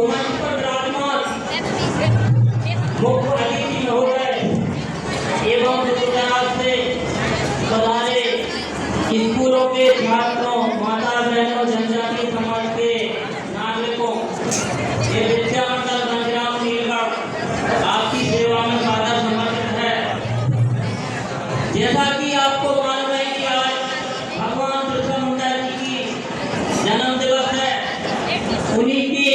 मंच पर विराजमान मुख्य अतिथि महोदय एवं विद्यालय से पधारे स्कूलों के छात्रों, माता बहनों, जनजातीय समाज के नागरिकों, ये विद्या मंडल गंजराम नीलगढ़ आपकी सेवा में सादर समर्पित है। जैसा कि आपको मालूम है कि आज भगवान बिरसा मुंडा जी की जन्म दिवस है। उन्हीं की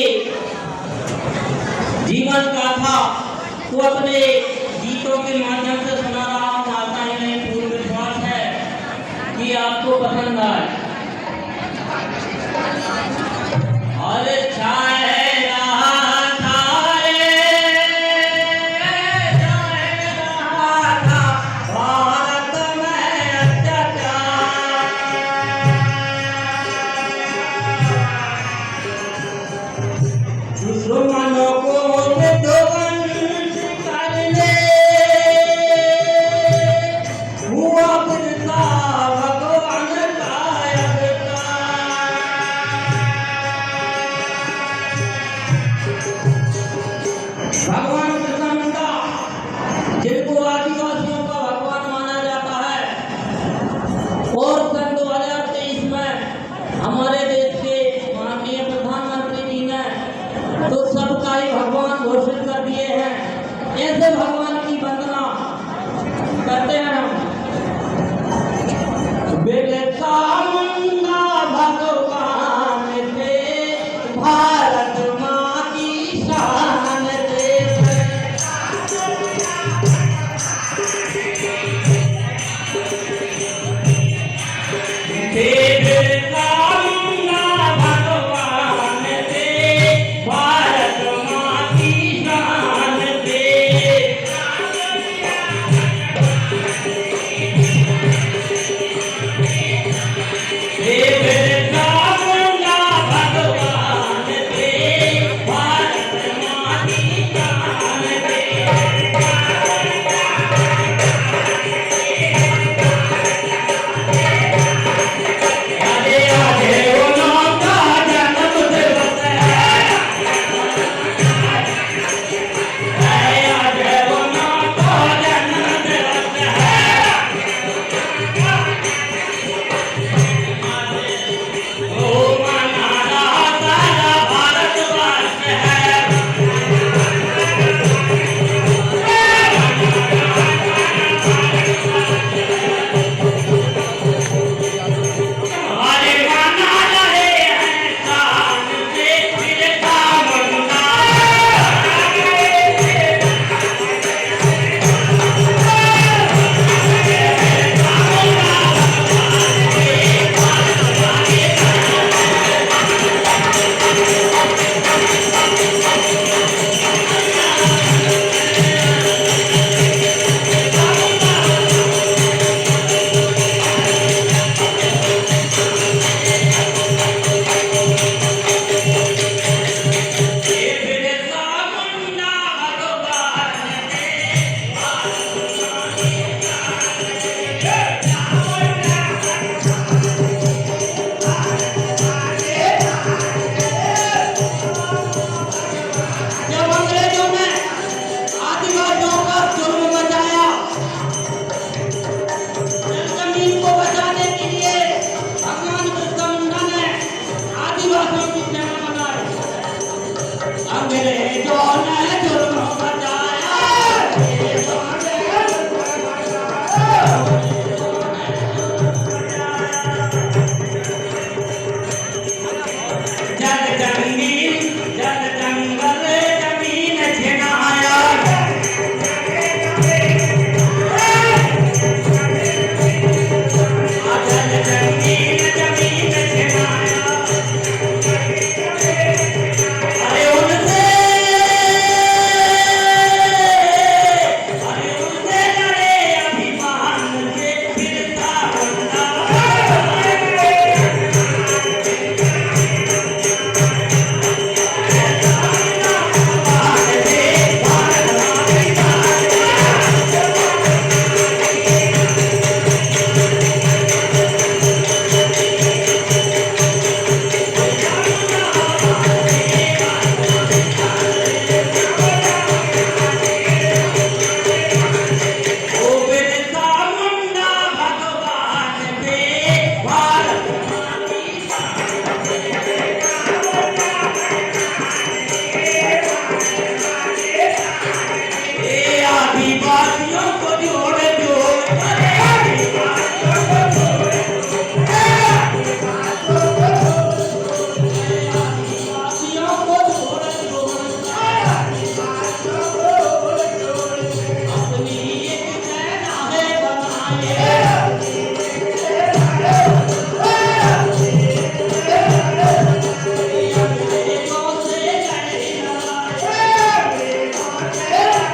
जीवन गाथा को अपने गीतों के माध्यम से सुना रहा हूँ। आता ही नहीं, पूर्ण विश्वास है कि आपको पसंद आए। और छाए रहा था रे, छाए रहा था भारत में अत्याचार। दुश्मनों को वंश करने मांगे